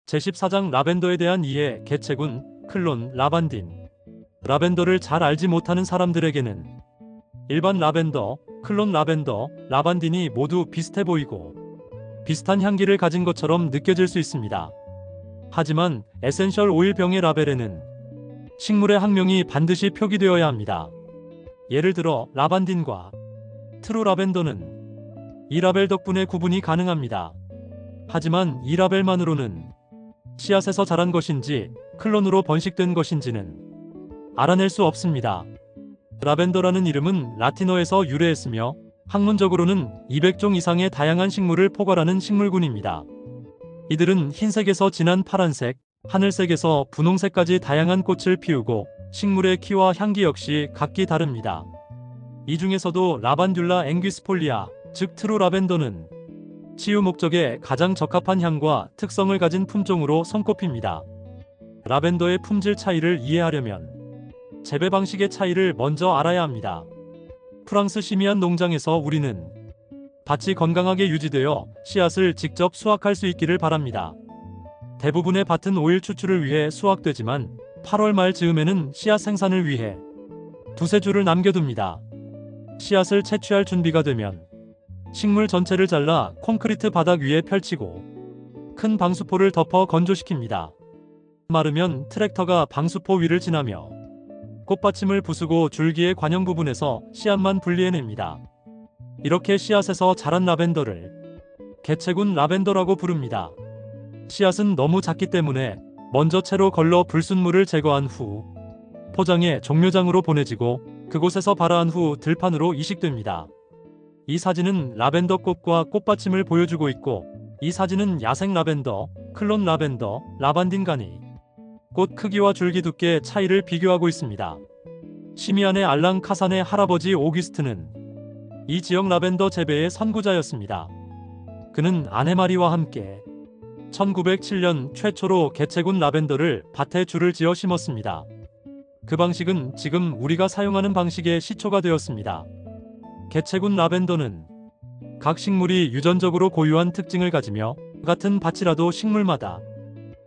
제14장 라벤더에 대한 이해. 개체군, 클론, 라반딘. 라벤더를 잘 알지 못하는 사람들에게는 일반 라벤더, 클론 라벤더, 라반딘이 모두 비슷해 보이고 비슷한 향기를 가진 것처럼 느껴질 수 있습니다. 하지만 에센셜 오일 병의 라벨에는 식물의 학명이 반드시 표기되어야 합니다. 예를 들어 라반딘과 트루 라벤더는 이 라벨 덕분에 구분이 가능합니다. 하지만 이 라벨만으로는 씨앗에서 자란 것인지 클론으로 번식된 것인지는 알아낼 수 없습니다. 라벤더라는 이름은 라틴어에서 유래했으며 학문적으로는 200종 이상의 다양한 식물을 포괄하는 식물군입니다. 이들은 흰색에서 진한 파란색, 하늘색에서 분홍색까지 다양한 꽃을 피우고 식물의 키와 향기 역시 각기 다릅니다. 이 중에서도 라반듈라 앵귀스폴리아, 즉 트루 라벤더는 치유 목적에 가장 적합한 향과 특성을 가진 품종으로 손꼽힙니다. 라벤더의 품질 차이를 이해하려면 재배 방식의 차이를 먼저 알아야 합니다. 프랑스 시미안 농장에서 우리는 밭이 건강하게 유지되어 씨앗을 직접 수확할 수 있기를 바랍니다. 대부분의 밭은 오일 추출을 위해 수확되지만 8월 말 즈음에는 씨앗 생산을 위해 두세 주를 남겨둡니다. 씨앗을 채취할 준비가 되면 식물 전체를 잘라 콘크리트 바닥 위에 펼치고 큰 방수포를 덮어 건조시킵니다. 마르면 트랙터가 방수포 위를 지나며 꽃받침을 부수고 줄기의 관형 부분에서 씨앗만 분리해냅니다. 이렇게 씨앗에서 자란 라벤더를 개체군 라벤더라고 부릅니다. 씨앗은 너무 작기 때문에 먼저 채로 걸러 불순물을 제거한 후 포장해 종묘장으로 보내지고 그곳에서 발화한 후 들판으로 이식됩니다. 이 사진은 라벤더 꽃과 꽃받침을 보여주고 있고 이 사진은 야생 라벤더, 클론 라벤더, 라반딘 간이 꽃 크기와 줄기 두께의 차이를 비교하고 있습니다. 시미안의 알랑 카산의 할아버지 오기스트는 이 지역 라벤더 재배의 선구자였습니다. 그는 아내 마리와 함께 1907년 최초로 개체군 라벤더를 밭에 줄을 지어 심었습니다. 그 방식은 지금 우리가 사용하는 방식의 시초가 되었습니다. 개체군 라벤더는 각 식물이 유전적으로 고유한 특징을 가지며 같은 밭이라도 식물마다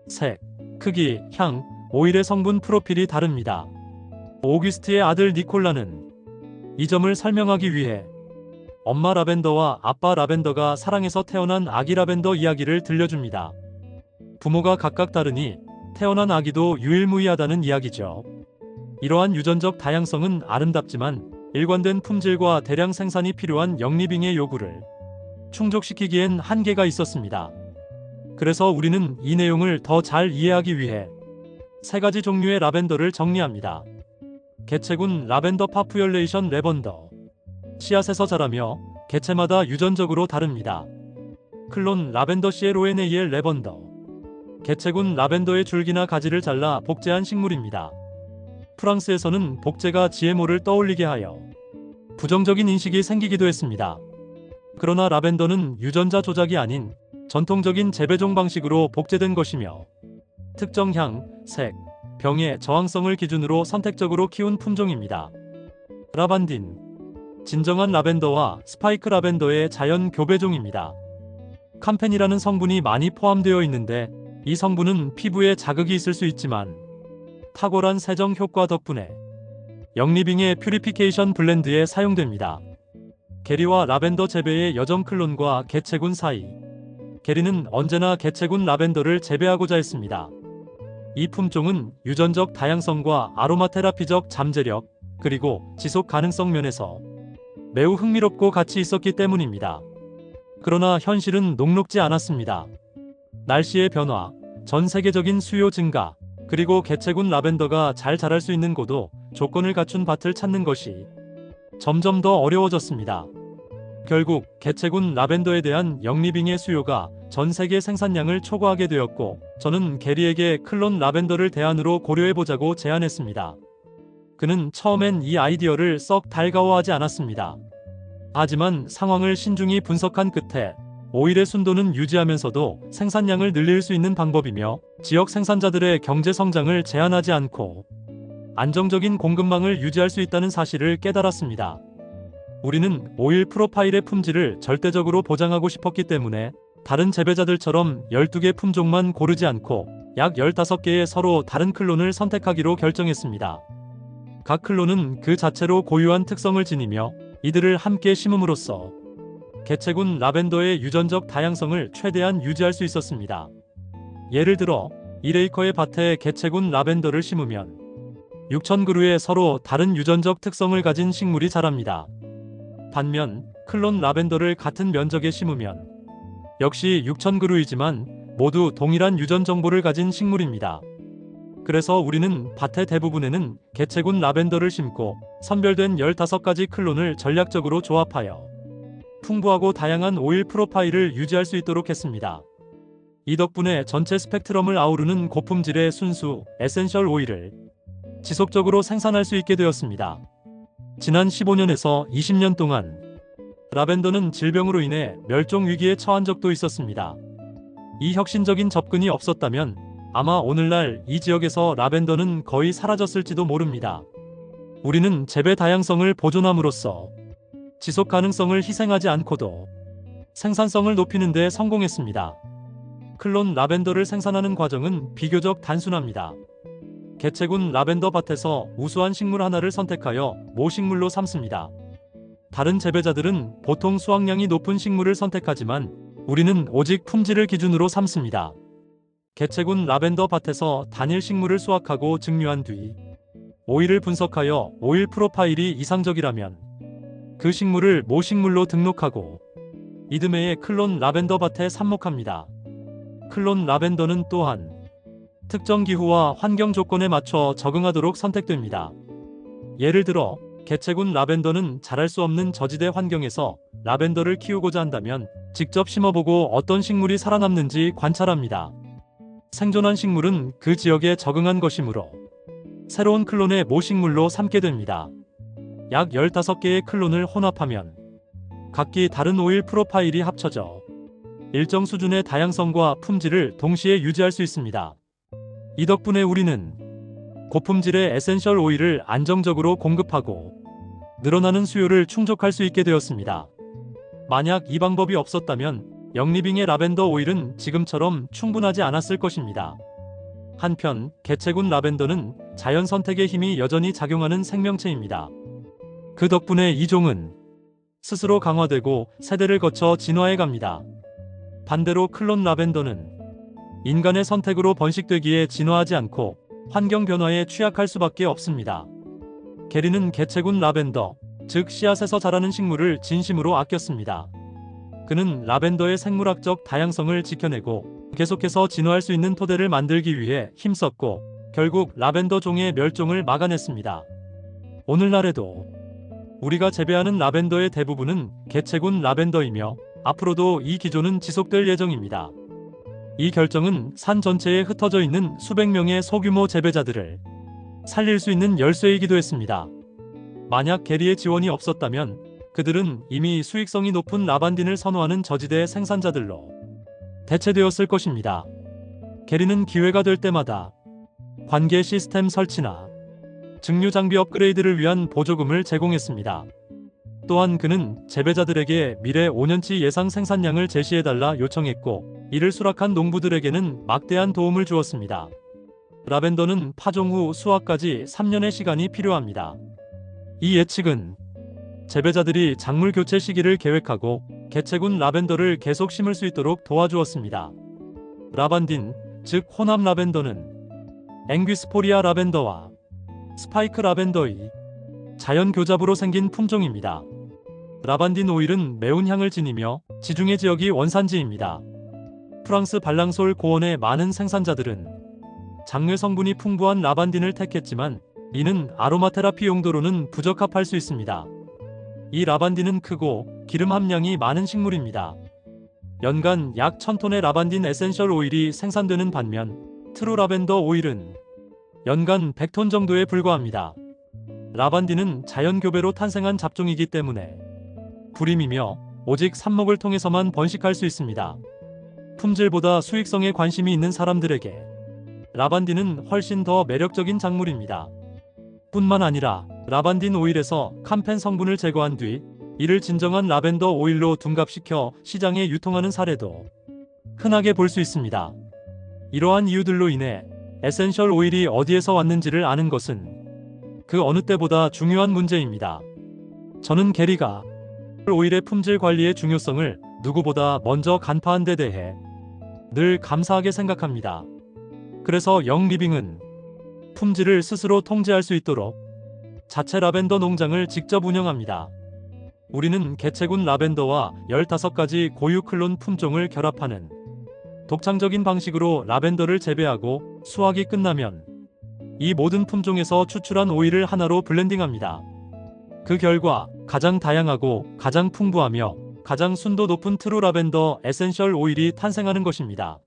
색, 크기, 향, 오일의 성분 프로필이 다릅니다. 오기스트의 아들 니콜라는 이 점을 설명하기 위해 엄마 라벤더와 아빠 라벤더가 사랑해서 태어난 아기 라벤더 이야기를 들려줍니다. 부모가 각각 다르니 태어난 아기도 유일무이하다는 이야기죠. 이러한 유전적 다양성은 아름답지만 일관된 품질과 대량 생산이 필요한 영리빙의 요구를 충족시키기엔 한계가 있었습니다. 그래서 우리는 이 내용을 더 잘 이해하기 위해 세 가지 종류의 라벤더를 정리합니다. 개체군 라벤더 파푸열레이션 레번더. 씨앗에서 자라며 개체마다 유전적으로 다릅니다. 클론 라벤더 시에로에네이엘 레번더. 개체군 라벤더의 줄기나 가지를 잘라 복제한 식물입니다. 프랑스에서는 복제가 GMO를 떠올리게 하여 부정적인 인식이 생기기도 했습니다. 그러나 라벤더는 유전자 조작이 아닌 전통적인 재배종 방식으로 복제된 것이며 특정 향, 색, 병의 저항성을 기준으로 선택적으로 키운 품종입니다. 라반딘. 진정한 라벤더와 스파이크 라벤더의 자연 교배종입니다. 캄펜이라는 성분이 많이 포함되어 있는데 이 성분은 피부에 자극이 있을 수 있지만 탁월한 세정 효과 덕분에 영리빙의 퓨리피케이션 블렌드에 사용됩니다. 게리와 라벤더 재배의 여정 클론과 개체군 사이. 게리는 언제나 개체군 라벤더를 재배하고자 했습니다. 이 품종은 유전적 다양성과 아로마 테라피적 잠재력, 그리고 지속 가능성 면에서 매우 흥미롭고 가치 있었기 때문입니다. 그러나 현실은 녹록지 않았습니다. 날씨의 변화, 전 세계적인 수요 증가, 그리고 개체군 라벤더가 잘 자랄 수 있는 고도, 조건을 갖춘 밭을 찾는 것이 점점 더 어려워졌습니다. 결국 개체군 라벤더에 대한 영리빙의 수요가 전 세계 생산량을 초과하게 되었고 저는 게리에게 클론 라벤더를 대안으로 고려해보자고 제안했습니다. 그는 처음엔 이 아이디어를 썩 달가워하지 않았습니다. 하지만 상황을 신중히 분석한 끝에 오일의 순도는 유지하면서도 생산량을 늘릴 수 있는 방법이며 지역 생산자들의 경제 성장을 제한하지 않고 안정적인 공급망을 유지할 수 있다는 사실을 깨달았습니다. 우리는 오일 프로파일의 품질을 절대적으로 보장하고 싶었기 때문에 다른 재배자들처럼 12개 품종만 고르지 않고 약 15개의 서로 다른 클론을 선택하기로 결정했습니다. 각 클론은 그 자체로 고유한 특성을 지니며 이들을 함께 심음으로써 개체군 라벤더의 유전적 다양성을 최대한 유지할 수 있었습니다. 예를 들어 1에이커의 밭에 개체군 라벤더를 심으면 6,000그루의 서로 다른 유전적 특성을 가진 식물이 자랍니다. 반면 클론 라벤더를 같은 면적에 심으면 역시 6,000그루이지만 모두 동일한 유전 정보를 가진 식물입니다. 그래서 우리는 밭의 대부분에는 개체군 라벤더를 심고 선별된 15가지 클론을 전략적으로 조합하여 풍부하고 다양한 오일 프로파일을 유지할 수 있도록 했습니다. 이 덕분에 전체 스펙트럼을 아우르는 고품질의 순수, 에센셜 오일을 지속적으로 생산할 수 있게 되었습니다. 지난 15년에서 20년 동안 라벤더는 질병으로 인해 멸종 위기에 처한 적도 있었습니다. 이 혁신적인 접근이 없었다면 아마 오늘날 이 지역에서 라벤더는 거의 사라졌을지도 모릅니다. 우리는 재배 다양성을 보존함으로써 지속 가능성을 희생하지 않고도 생산성을 높이는 데 성공했습니다. 클론 라벤더를 생산하는 과정은 비교적 단순합니다. 개체군 라벤더 밭에서 우수한 식물 하나를 선택하여 모식물로 삼습니다. 다른 재배자들은 보통 수확량이 높은 식물을 선택하지만 우리는 오직 품질을 기준으로 삼습니다. 개체군 라벤더 밭에서 단일 식물을 수확하고 증류한 뒤 오일을 분석하여 오일 프로파일이 이상적이라면 그 식물을 모식물로 등록하고 이듬해에 클론 라벤더 밭에 삽목합니다. 클론 라벤더는 또한 특정 기후와 환경 조건에 맞춰 적응하도록 선택됩니다. 예를 들어 개체군 라벤더는 자랄 수 없는 저지대 환경에서 라벤더를 키우고자 한다면 직접 심어보고 어떤 식물이 살아남는지 관찰합니다. 생존한 식물은 그 지역에 적응한 것이므로 새로운 클론의 모식물로 삼게 됩니다. 약 15개의 클론을 혼합하면 각기 다른 오일 프로파일이 합쳐져 일정 수준의 다양성과 품질을 동시에 유지할 수 있습니다. 이 덕분에 우리는 고품질의 에센셜 오일을 안정적으로 공급하고 늘어나는 수요를 충족할 수 있게 되었습니다. 만약 이 방법이 없었다면 영리빙의 라벤더 오일은 지금처럼 충분하지 않았을 것입니다. 한편 개체군 라벤더는 자연 선택의 힘이 여전히 작용하는 생명체입니다. 그 덕분에 이 종은 스스로 강화되고 세대를 거쳐 진화해 갑니다. 반대로 클론 라벤더는 인간의 선택으로 번식되기에 진화하지 않고 환경 변화에 취약할 수밖에 없습니다. 게리는 개체군 라벤더, 즉 씨앗에서 자라는 식물을 진심으로 아꼈습니다. 그는 라벤더의 생물학적 다양성을 지켜내고 계속해서 진화할 수 있는 토대를 만들기 위해 힘썼고 결국 라벤더 종의 멸종을 막아냈습니다. 오늘날에도 우리가 재배하는 라벤더의 대부분은 개체군 라벤더이며 앞으로도 이 기조는 지속될 예정입니다. 이 결정은 산 전체에 흩어져 있는 수백 명의 소규모 재배자들을 살릴 수 있는 열쇠이기도 했습니다. 만약 게리의 지원이 없었다면 그들은 이미 수익성이 높은 라반딘을 선호하는 저지대 생산자들로 대체되었을 것입니다. 게리는 기회가 될 때마다 관계 시스템 설치나 증류 장비 업그레이드를 위한 보조금을 제공했습니다. 또한 그는 재배자들에게 미래 5년치 예상 생산량을 제시해달라 요청했고 이를 수락한 농부들에게는 막대한 도움을 주었습니다. 라벤더는 파종 후 수확까지 3년의 시간이 필요합니다. 이 예측은 재배자들이 작물 교체 시기를 계획하고 개체군 라벤더를 계속 심을 수 있도록 도와주었습니다. 라반딘, 즉 혼합 라벤더는 앵귀스포리아 라벤더와 스파이크 라벤더의 자연 교잡으로 생긴 품종입니다. 라반딘 오일은 매운 향을 지니며 지중해 지역이 원산지입니다. 프랑스 발랑솔 고원의 많은 생산자들은 장외 성분이 풍부한 라반딘을 택했지만 이는 아로마 테라피 용도로는 부적합할 수 있습니다. 이 라반딘은 크고 기름 함량이 많은 식물입니다. 연간 약 1000톤의 라반딘 에센셜 오일이 생산되는 반면 트루 라벤더 오일은 연간 100톤 정도에 불과합니다. 라반딘은 자연 교배로 탄생한 잡종이기 때문에 불임이며 오직 삽목을 통해서만 번식할 수 있습니다. 품질보다 수익성에 관심이 있는 사람들에게 라반딘은 훨씬 더 매력적인 작물입니다. 뿐만 아니라 라반딘 오일에서 캄펜 성분을 제거한 뒤 이를 진정한 라벤더 오일로 둔갑시켜 시장에 유통하는 사례도 흔하게 볼 수 있습니다. 이러한 이유들로 인해 에센셜 오일이 어디에서 왔는지를 아는 것은 그 어느 때보다 중요한 문제입니다. 저는 게리가 오일의 품질 관리의 중요성을 누구보다 먼저 간파한 데 대해 늘 감사하게 생각합니다. 그래서 영리빙은 품질을 스스로 통제할 수 있도록 자체 라벤더 농장을 직접 운영합니다. 우리는 개체군 라벤더와 15가지 고유 클론 품종을 결합하는 독창적인 방식으로 라벤더를 재배하고 수확이 끝나면 이 모든 품종에서 추출한 오일을 하나로 블렌딩합니다. 그 결과 가장 다양하고 가장 풍부하며 가장 순도 높은 트루 라벤더 에센셜 오일이 탄생하는 것입니다.